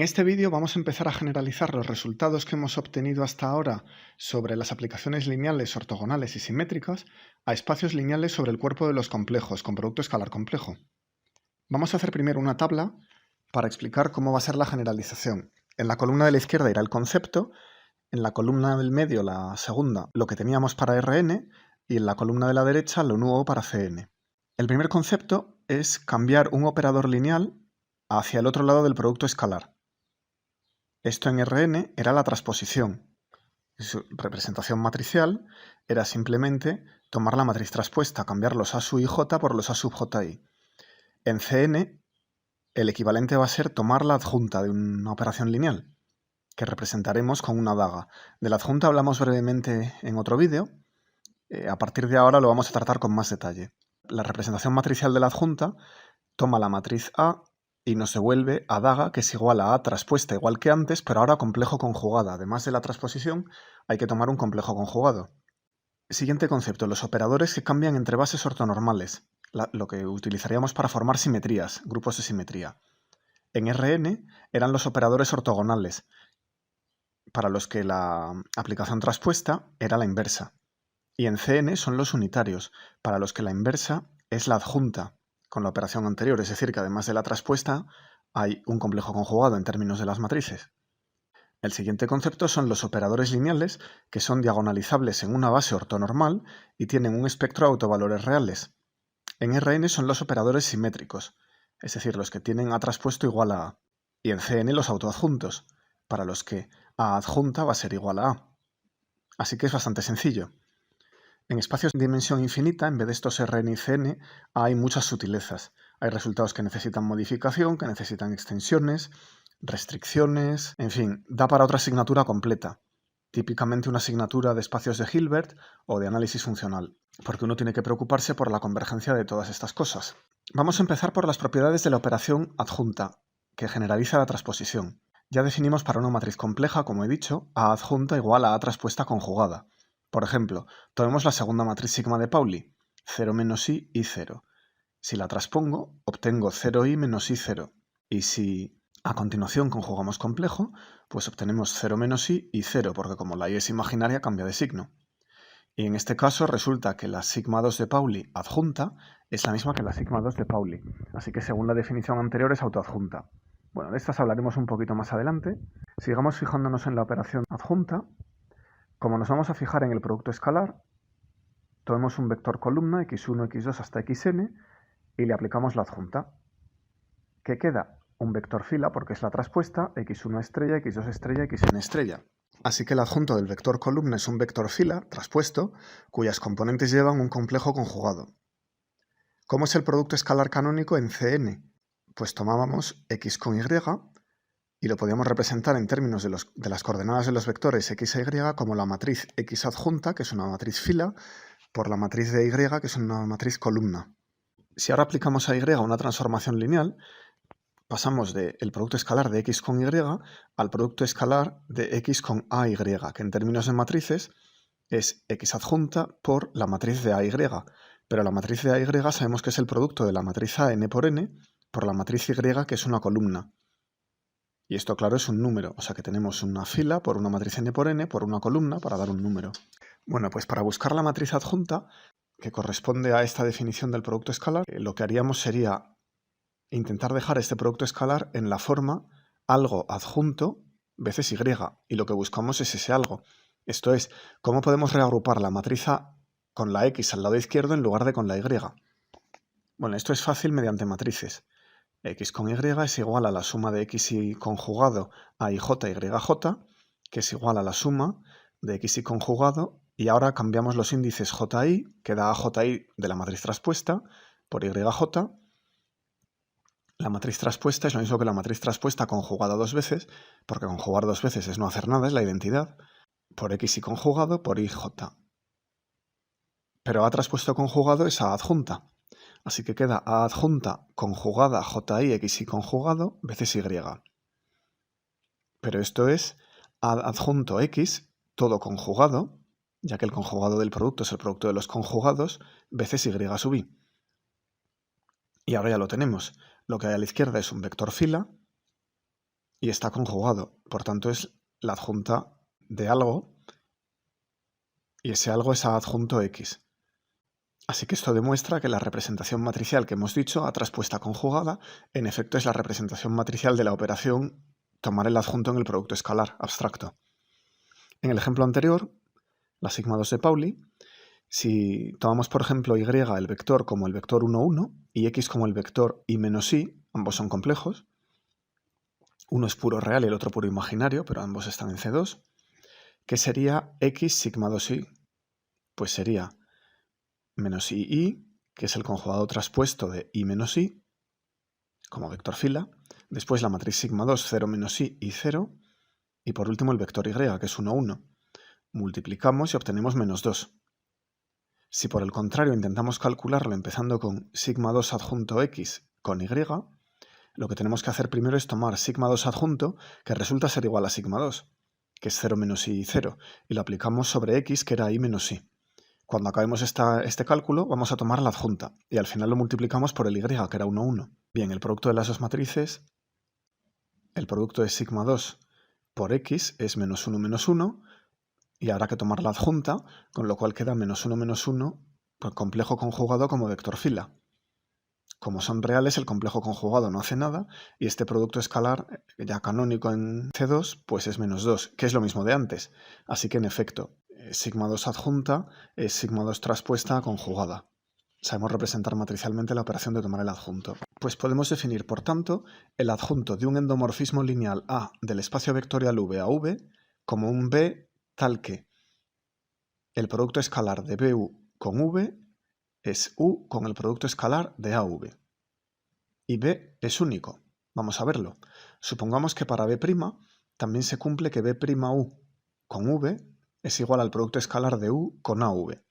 este vídeo vamos a empezar a generalizar los resultados que hemos obtenido hasta ahora sobre las aplicaciones lineales, ortogonales y simétricas a espacios lineales sobre el cuerpo de los complejos con producto escalar complejo. Vamos a hacer primero una tabla para explicar cómo va a ser la generalización. En la columna de la izquierda irá el concepto, en la columna del medio, la segunda, lo que teníamos para Rn y en la columna de la derecha lo nuevo para Cn. El primer concepto es cambiar un operador lineal hacia el otro lado del producto escalar. Esto en Rn era la transposición. Su representación matricial era simplemente tomar la matriz traspuesta, cambiar los A sub i j por los A sub ji. En Cn, el equivalente va a ser tomar la adjunta de una operación lineal, que representaremos con una daga. De la adjunta hablamos brevemente en otro vídeo. A partir de ahora lo vamos a tratar con más detalle. La representación matricial de la adjunta toma la matriz A y nos devuelve a daga, que es igual a A traspuesta igual que antes, pero ahora complejo conjugada. Además de la transposición, hay que tomar un complejo conjugado. Siguiente concepto, los operadores que cambian entre bases ortonormales, lo que utilizaríamos para formar simetrías, grupos de simetría. En Rn eran los operadores ortogonales, para los que la aplicación traspuesta era la inversa. Y en Cn son los unitarios, para los que la inversa es la adjunta con la operación anterior, es decir, que además de la traspuesta hay un complejo conjugado en términos de las matrices. El siguiente concepto son los operadores lineales, que son diagonalizables en una base ortonormal y tienen un espectro de autovalores reales. En Rn son los operadores simétricos, es decir, los que tienen A traspuesto igual a A. Y en Cn los autoadjuntos, para los que A adjunta va a ser igual a A. Así que es bastante sencillo. En espacios de dimensión infinita, en vez de estos Rn y Cn, hay muchas sutilezas. Hay resultados que necesitan modificación, que necesitan extensiones, restricciones, en fin, da para otra asignatura completa. Típicamente una asignatura de espacios de Hilbert o de análisis funcional, porque uno tiene que preocuparse por la convergencia de todas estas cosas. Vamos a empezar por las propiedades de la operación adjunta, que generaliza la transposición. Ya definimos para una matriz compleja, como he dicho, A adjunta igual a A traspuesta conjugada. Por ejemplo, tomemos la segunda matriz sigma de Pauli, 0 menos i y 0. Si la transpongo, obtengo 0i menos i0. Y si a continuación conjugamos complejo, pues obtenemos 0 menos i y 0, porque como la i es imaginaria, cambia de signo. Y en este caso resulta que la sigma 2 de Pauli adjunta es la misma que la sigma 2 de Pauli. Así que según la definición anterior es autoadjunta. Bueno, de estas hablaremos un poquito más adelante. Sigamos fijándonos en la operación adjunta. Como nos vamos a fijar en el producto escalar, tomemos un vector columna x1, x2 hasta xn y le aplicamos la adjunta. ¿Qué queda? Un vector fila porque es la traspuesta, x1 estrella, x2 estrella, xn estrella. Así que el adjunto del vector columna es un vector fila traspuesto cuyas componentes llevan un complejo conjugado. ¿Cómo es el producto escalar canónico en Cn? Pues tomábamos x con y y lo podíamos representar en términos de las coordenadas de los vectores x e y como la matriz x adjunta, que es una matriz fila, por la matriz de y, que es una matriz columna. Si ahora aplicamos a y una transformación lineal, pasamos del producto escalar de x con y al producto escalar de x con ay, que en términos de matrices es x adjunta por la matriz de ay. Pero la matriz de ay sabemos que es el producto de la matriz a n por n por la matriz y, que es una columna. Y esto, claro, es un número, o sea que tenemos una fila por una matriz n por n por una columna para dar un número. Bueno, pues para buscar la matriz adjunta, que corresponde a esta definición del producto escalar, lo que haríamos sería intentar dejar este producto escalar en la forma algo adjunto veces y, y lo que buscamos es ese algo. Esto es, ¿cómo podemos reagrupar la matriz A con la x al lado izquierdo en lugar de con la y? Bueno, esto es fácil mediante matrices. X con y es igual a la suma de x y conjugado a y j, que es igual a la suma de x y conjugado, y ahora cambiamos los índices ji, que da a ji de la matriz traspuesta, por yj. La matriz traspuesta es lo mismo que la matriz traspuesta conjugada dos veces, porque conjugar dos veces es no hacer nada, es la identidad, por x y conjugado por yj. Pero a traspuesto conjugado es a adjunta. Así que queda A adjunta conjugada ji x y conjugado veces y. Pero esto es A adjunto x, todo conjugado, ya que el conjugado del producto es el producto de los conjugados, veces y sub i. Y ahora ya lo tenemos. Lo que hay a la izquierda es un vector fila, y está conjugado. Por tanto, es la adjunta de algo y ese algo es A adjunto X. Así que esto demuestra que la representación matricial que hemos dicho, A traspuesta conjugada, en efecto es la representación matricial de la operación tomar el adjunto en el producto escalar abstracto. En el ejemplo anterior, la sigma 2 de Pauli, si tomamos por ejemplo y el vector como el vector 1, 1 y x como el vector y menos y, ambos son complejos, uno es puro real y el otro puro imaginario, pero ambos están en C2, ¿qué sería x sigma 2i? Pues sería menos i, que es el conjugado traspuesto de i menos i, como vector fila, después la matriz sigma 2, 0 menos i y 0, y por último el vector y, que es 1, 1. Multiplicamos y obtenemos menos 2. Si por el contrario intentamos calcularlo empezando con sigma 2 adjunto x con y, lo que tenemos que hacer primero es tomar sigma 2 adjunto, que resulta ser igual a sigma 2, que es 0 menos i y 0, y lo aplicamos sobre x, que era i menos i. Cuando acabemos este cálculo, vamos a tomar la adjunta, y al final lo multiplicamos por el y, que era 1, 1. Bien, el producto de las dos matrices, el producto de sigma 2 por x es menos 1 menos 1, y habrá que tomar la adjunta, con lo cual queda menos 1 menos 1, por complejo conjugado como vector fila. Como son reales, el complejo conjugado no hace nada, y este producto escalar, ya canónico en C2, pues es menos 2, que es lo mismo de antes. Así que en efecto, sigma 2 adjunta es sigma 2 traspuesta conjugada. Sabemos representar matricialmente la operación de tomar el adjunto. Pues podemos definir, por tanto, el adjunto de un endomorfismo lineal A del espacio vectorial V a V como un B tal que el producto escalar de BU con V es U con el producto escalar de AV. Y B es único. Vamos a verlo. Supongamos que para B' también se cumple que B'U con V es igual al producto escalar de U con AV.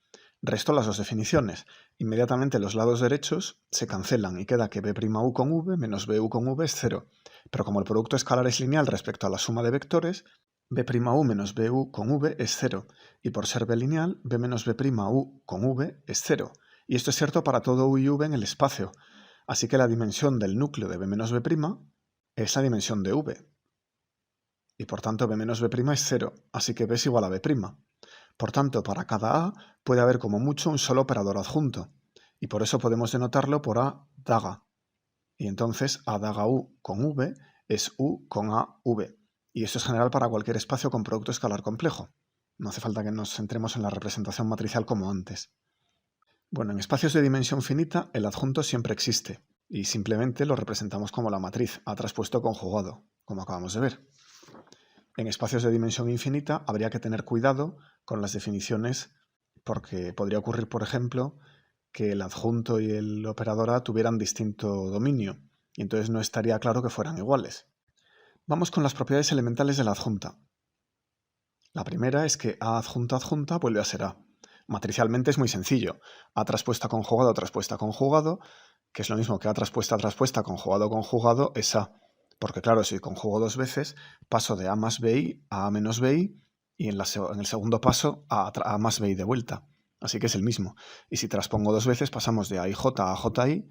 Resto las dos definiciones. Inmediatamente los lados derechos se cancelan y queda que B'U con V menos BU con V es 0. Pero como el producto escalar es lineal respecto a la suma de vectores, B'U menos BU con V es 0. Y por ser B lineal, B menos B'U con V es 0. Y esto es cierto para todo U y V en el espacio. Así que la dimensión del núcleo de B menos B' es la dimensión de V. Y por tanto B menos B' es 0, así que B es igual a B'. Por tanto, para cada A puede haber como mucho un solo operador adjunto, y por eso podemos denotarlo por A daga. Y entonces A daga U con V es U con AV. Y esto es general para cualquier espacio con producto escalar complejo. No hace falta que nos centremos en la representación matricial como antes. Bueno, en espacios de dimensión finita el adjunto siempre existe, y simplemente lo representamos como la matriz A traspuesto conjugado, como acabamos de ver. En espacios de dimensión infinita habría que tener cuidado con las definiciones porque podría ocurrir, por ejemplo, que el adjunto y el operador A tuvieran distinto dominio, y entonces no estaría claro que fueran iguales. Vamos con las propiedades elementales de la adjunta. La primera es que A adjunta adjunta vuelve a ser A. Matricialmente es muy sencillo. A traspuesta conjugado, que es lo mismo que A traspuesta conjugado es A. Porque claro, si conjugo dos veces, paso de A más BI a A menos BI y en el segundo paso a A más BI de vuelta. Así que es el mismo. Y si transpongo dos veces, pasamos de AIJ a JI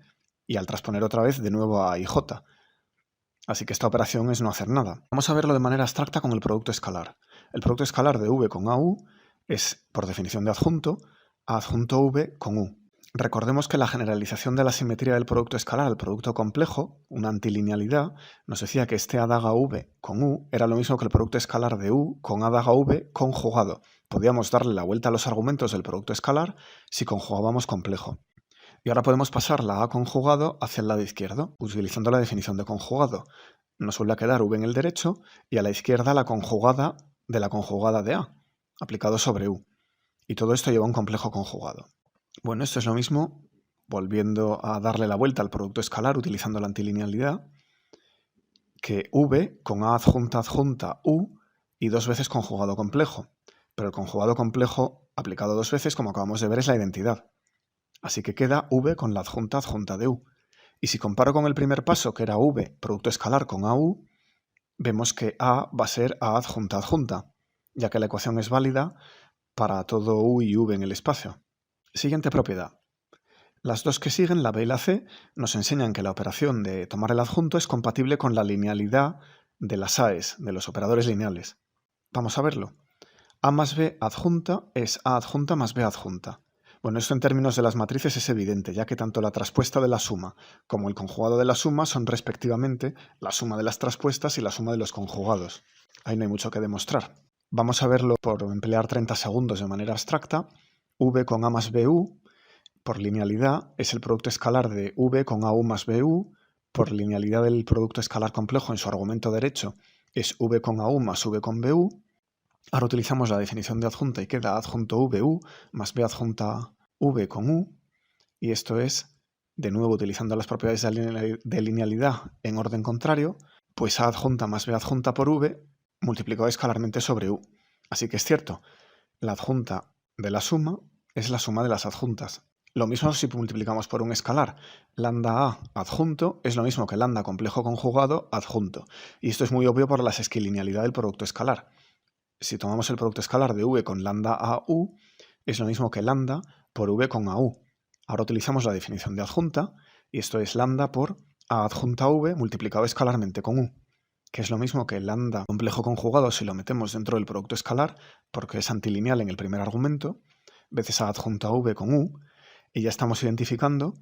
y al transponer otra vez de nuevo a AIJ. Así que esta operación es no hacer nada. Vamos a verlo de manera abstracta con el producto escalar. El producto escalar de V con AU es, por definición de adjunto, A adjunto V con U. Recordemos que la generalización de la simetría del producto escalar al producto complejo, una antilinealidad, nos decía que este A daga V con U era lo mismo que el producto escalar de U con A daga V conjugado. Podíamos darle la vuelta a los argumentos del producto escalar si conjugábamos complejo. Y ahora podemos pasar la A conjugado hacia el lado izquierdo, utilizando la definición de conjugado. Nos vuelve a quedar V en el derecho y a la izquierda la conjugada de la conjugada de A, aplicado sobre U. Y todo esto lleva a un complejo conjugado. Bueno, esto es lo mismo, volviendo a darle la vuelta al producto escalar utilizando la antilinealidad, que V con A adjunta U y dos veces conjugado complejo. Pero el conjugado complejo aplicado dos veces, como acabamos de ver, es la identidad. Así que queda V con la adjunta de U. Y si comparo con el primer paso, que era V, producto escalar con AU, vemos que A va a ser A adjunta, ya que la ecuación es válida para todo U y V en el espacio. Siguiente propiedad. Las dos que siguen, la B y la C, nos enseñan que la operación de tomar el adjunto es compatible con la linealidad de las AES, de los operadores lineales. Vamos a verlo. A más B adjunta es A adjunta más B adjunta. Bueno, esto en términos de las matrices es evidente, ya que tanto la traspuesta de la suma como el conjugado de la suma son respectivamente la suma de las traspuestas y la suma de los conjugados. Ahí no hay mucho que demostrar. Vamos a verlo por emplear 30 segundos de manera abstracta. V con A más BU, por linealidad, es el producto escalar de V con AU más BU. Por linealidad del producto escalar complejo en su argumento derecho es V con AU más V con BU. Ahora utilizamos la definición de adjunta y queda adjunto VU más B adjunta V con U. Y esto es, de nuevo utilizando las propiedades de linealidad en orden contrario, pues A adjunta más B adjunta por V multiplicado escalarmente sobre U. Así que es cierto, la adjunta de la suma es la suma de las adjuntas. Lo mismo si multiplicamos por un escalar. Lambda A adjunto es lo mismo que lambda complejo conjugado adjunto. Y esto es muy obvio por la sesquilinealidad del producto escalar. Si tomamos el producto escalar de V con lambda AU, es lo mismo que lambda por V con AU. Ahora utilizamos la definición de adjunta, y esto es lambda por A adjunta V multiplicado escalarmente con U, que es lo mismo que lambda complejo conjugado si lo metemos dentro del producto escalar, porque es antilineal en el primer argumento, veces A adjunta V con U, y ya estamos identificando,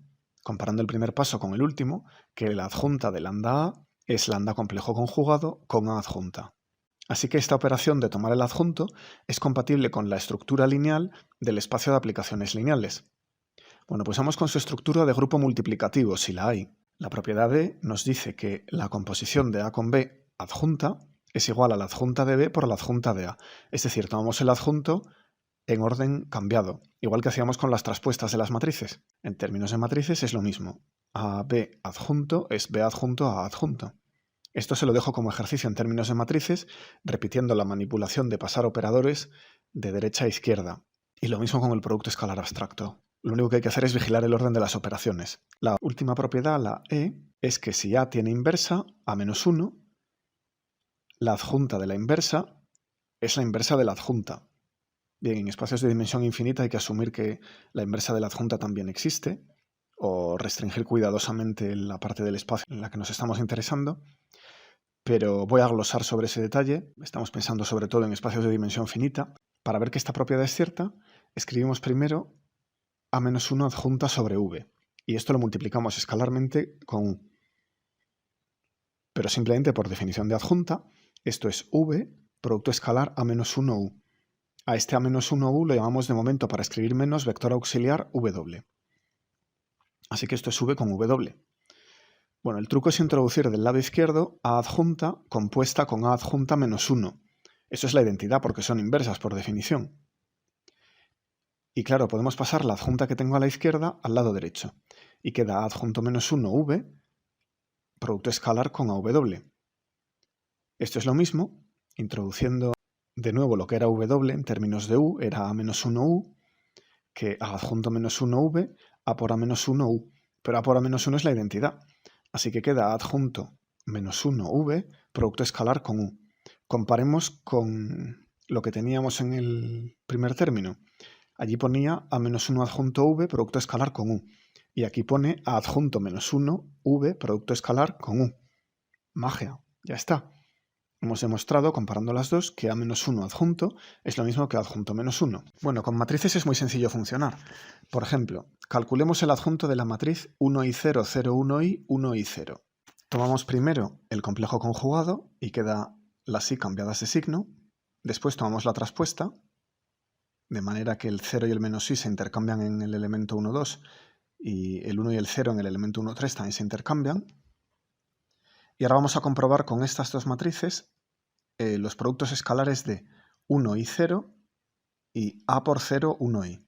comparando el primer paso con el último, que la adjunta de lambda A es lambda complejo conjugado con A adjunta. Así que esta operación de tomar el adjunto es compatible con la estructura lineal del espacio de aplicaciones lineales. Bueno, pues vamos con su estructura de grupo multiplicativo, si la hay. La propiedad D nos dice que la composición de A con B adjunta es igual a la adjunta de B por la adjunta de A. Es decir, tomamos el adjunto en orden cambiado, igual que hacíamos con las traspuestas de las matrices. En términos de matrices es lo mismo. AB adjunto es B adjunto a A adjunto. Esto se lo dejo como ejercicio en términos de matrices, repitiendo la manipulación de pasar operadores de derecha a izquierda. Y lo mismo con el producto escalar abstracto. Lo único que hay que hacer es vigilar el orden de las operaciones. La última propiedad, la E, es que si A tiene inversa, A-1, la adjunta de la inversa es la inversa de la adjunta. Bien, en espacios de dimensión infinita hay que asumir que la inversa de la adjunta también existe, o restringir cuidadosamente la parte del espacio en la que nos estamos interesando. Pero voy a glosar sobre ese detalle. Estamos pensando sobre todo en espacios de dimensión finita. Para ver que esta propiedad es cierta, escribimos primero A-1 adjunta sobre V. Y esto lo multiplicamos escalarmente con U. Pero simplemente por definición de adjunta, esto es V, producto escalar A-1U. A este A-1U lo llamamos de momento, para escribir menos, vector auxiliar W. Así que esto es V con W. Bueno, el truco es introducir del lado izquierdo A adjunta compuesta con A adjunta menos 1. Eso es la identidad porque son inversas por definición. Y claro, podemos pasar la adjunta que tengo a la izquierda al lado derecho. Y queda A adjunto menos 1 V, producto escalar con AW. Esto es lo mismo, introduciendo de nuevo lo que era W en términos de U, era A menos 1U, que A adjunto menos 1V, A por A menos 1U. Pero A por A menos 1 es la identidad. Así que queda adjunto menos 1V, producto escalar con U. Comparemos con lo que teníamos en el primer término. Allí ponía A menos 1 adjunto V, producto escalar con U. Y aquí pone A adjunto menos 1V, producto escalar con U. Magia, ya está. Hemos demostrado, comparando las dos, que A menos 1 adjunto es lo mismo que adjunto menos 1. Bueno, con matrices es muy sencillo funcionar. Por ejemplo, calculemos el adjunto de la matriz 1i0, 0, 1i, 1i, 0. Tomamos primero el complejo conjugado y queda las i cambiadas de signo. Después tomamos la traspuesta, de manera que el 0 y el menos i se intercambian en el elemento 1, 2 y el 1 y el 0 en el elemento 1, 3 también se intercambian. Y ahora vamos a comprobar con estas dos matrices los productos escalares de 1i, 0 y A por 0, 1i,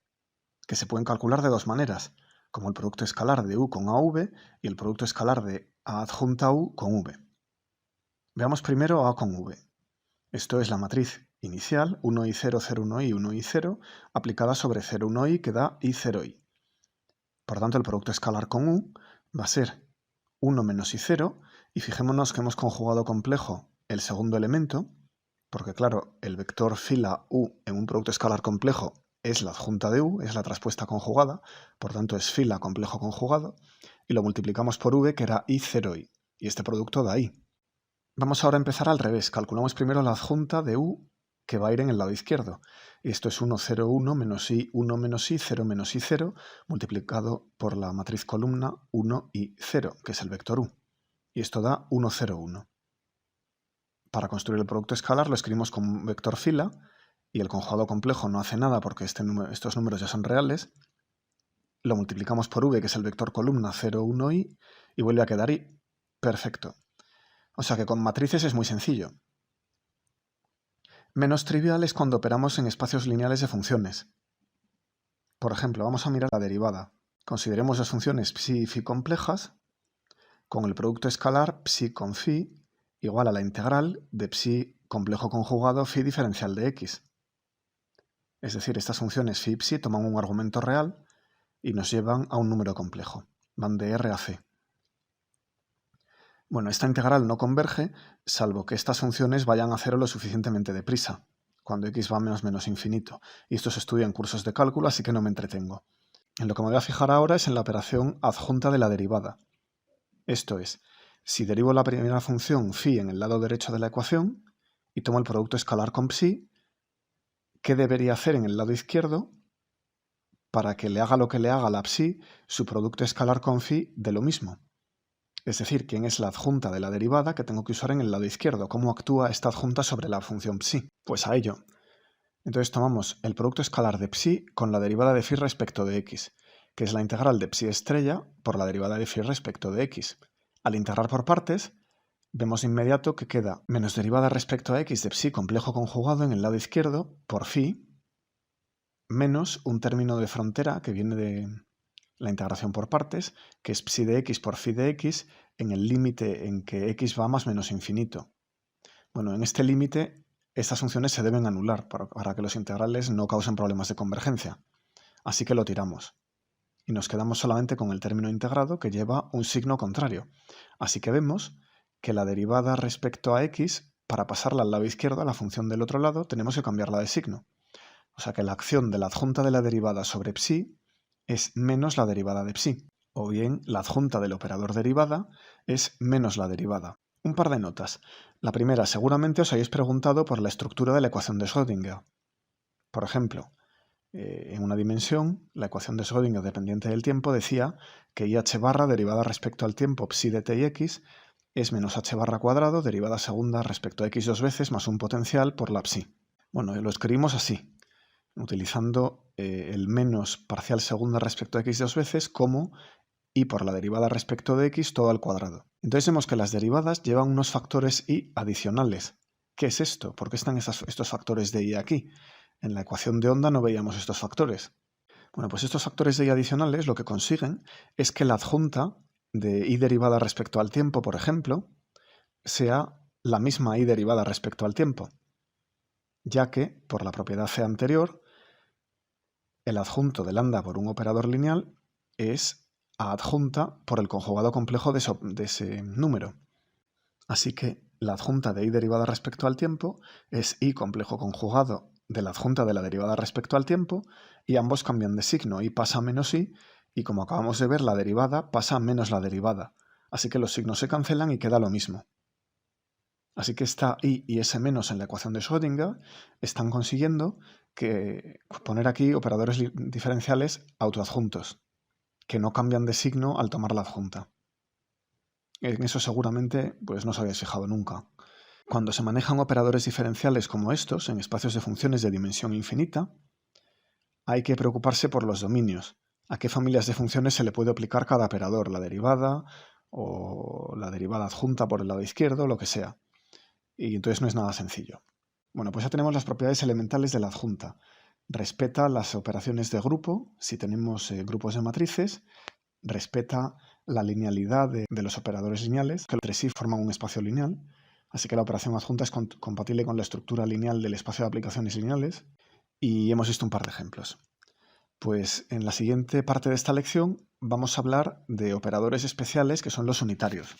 que se pueden calcular de dos maneras, como el producto escalar de U con AV y el producto escalar de A adjunta U con V. Veamos primero A con V. Esto es la matriz inicial, 1i, 0, 0, 1i, 1i, 0, aplicada sobre 0, 1i, que da i, 0i. Por tanto, el producto escalar con U va a ser 1 menos i, 0, y fijémonos que hemos conjugado complejo el segundo elemento, porque claro, el vector fila U en un producto escalar complejo es la adjunta de U, es la traspuesta conjugada, por tanto es fila complejo conjugado, y lo multiplicamos por V, que era i, 0i, y este producto da i. Vamos ahora a empezar al revés. Calculamos primero la adjunta de u que va a ir en el lado izquierdo. Esto es 1, 0, 1, menos i, 1, menos i, 0, menos i, 0, multiplicado por la matriz columna 1 y 0, que es el vector u. Y esto da 1, 0, 1. Para construir el producto escalar lo escribimos como un vector fila, y el conjugado complejo no hace nada porque estos números ya son reales. Lo multiplicamos por v, que es el vector columna 0, 1, i, y vuelve a quedar i. Perfecto. O sea que con matrices es muy sencillo. Menos trivial es cuando operamos en espacios lineales de funciones. Por ejemplo, vamos a mirar la derivada. Consideremos las funciones psi y phi complejas con el producto escalar psi con phi igual a la integral de psi complejo conjugado phi diferencial de x. Es decir, estas funciones phi y psi toman un argumento real y nos llevan a un número complejo. Van de R a C. Bueno, esta integral no converge, salvo que estas funciones vayan a cero lo suficientemente deprisa, cuando x va menos infinito. Y esto se estudia en cursos de cálculo, así que no me entretengo. En lo que me voy a fijar ahora es en la operación adjunta de la derivada. Esto es, si derivo la primera función phi en el lado derecho de la ecuación y tomo el producto escalar con psi, ¿qué debería hacer en el lado izquierdo para que le haga lo que le haga a la psi, su producto escalar con phi de lo mismo? Es decir, quién es la adjunta de la derivada que tengo que usar en el lado izquierdo. ¿Cómo actúa esta adjunta sobre la función psi? Pues a ello. Entonces tomamos el producto escalar de psi con la derivada de phi respecto de x, que es la integral de psi estrella por la derivada de phi respecto de x. Al integrar por partes, vemos de inmediato que queda menos derivada respecto a x de psi complejo conjugado en el lado izquierdo por phi, menos un término de frontera que viene de la integración por partes, que es psi de x por phi de x en el límite en que x va más menos infinito. Bueno, en este límite estas funciones se deben anular para que los integrales no causen problemas de convergencia. Así que lo tiramos. Y nos quedamos solamente con el término integrado que lleva un signo contrario. Así que vemos que la derivada respecto a x, para pasarla al lado izquierdo, a la función del otro lado, tenemos que cambiarla de signo. O sea que la acción de la adjunta de la derivada sobre psi es menos la derivada de psi, o bien la adjunta del operador derivada es menos la derivada. Un par de notas. La primera, seguramente os hayáis preguntado por la estructura de la ecuación de Schrödinger. Por ejemplo, en una dimensión, la ecuación de Schrödinger dependiente del tiempo decía que IH barra derivada respecto al tiempo psi de t y x es menos h barra cuadrado derivada segunda respecto a x dos veces más un potencial por la psi. Bueno, lo escribimos así, utilizando el menos parcial segunda respecto a x dos veces como y por la derivada respecto de x todo al cuadrado. Entonces vemos que las derivadas llevan unos factores y adicionales. ¿Qué es esto? ¿Por qué están estos factores de y aquí? En la ecuación de onda no veíamos estos factores. Bueno, pues estos factores de y adicionales lo que consiguen es que la adjunta de y derivada respecto al tiempo, por ejemplo, sea la misma y derivada respecto al tiempo, ya que, por la propiedad C anterior, el adjunto de lambda por un operador lineal es a adjunta por el conjugado complejo de ese número. Así que la adjunta de y derivada respecto al tiempo es y complejo conjugado de la adjunta de la derivada respecto al tiempo, y ambos cambian de signo, y pasa a menos y como acabamos de ver, la derivada pasa a menos la derivada. Así que los signos se cancelan y queda lo mismo. Así que esta y ese menos en la ecuación de Schrödinger están consiguiendo poner aquí operadores diferenciales autoadjuntos, que no cambian de signo al tomar la adjunta. En eso seguramente pues no os habéis fijado nunca. Cuando se manejan operadores diferenciales como estos en espacios de funciones de dimensión infinita, hay que preocuparse por los dominios. ¿A qué familias de funciones se le puede aplicar cada operador? La derivada o la derivada adjunta por el lado izquierdo, lo que sea. Y entonces no es nada sencillo. Bueno, pues ya tenemos las propiedades elementales de la adjunta. Respeta las operaciones de grupo, si tenemos grupos de matrices. Respeta la linealidad de los operadores lineales, que entre sí forman un espacio lineal. Así que la operación adjunta es compatible con la estructura lineal del espacio de aplicaciones lineales. Y hemos visto un par de ejemplos. Pues en la siguiente parte de esta lección vamos a hablar de operadores especiales que son los unitarios.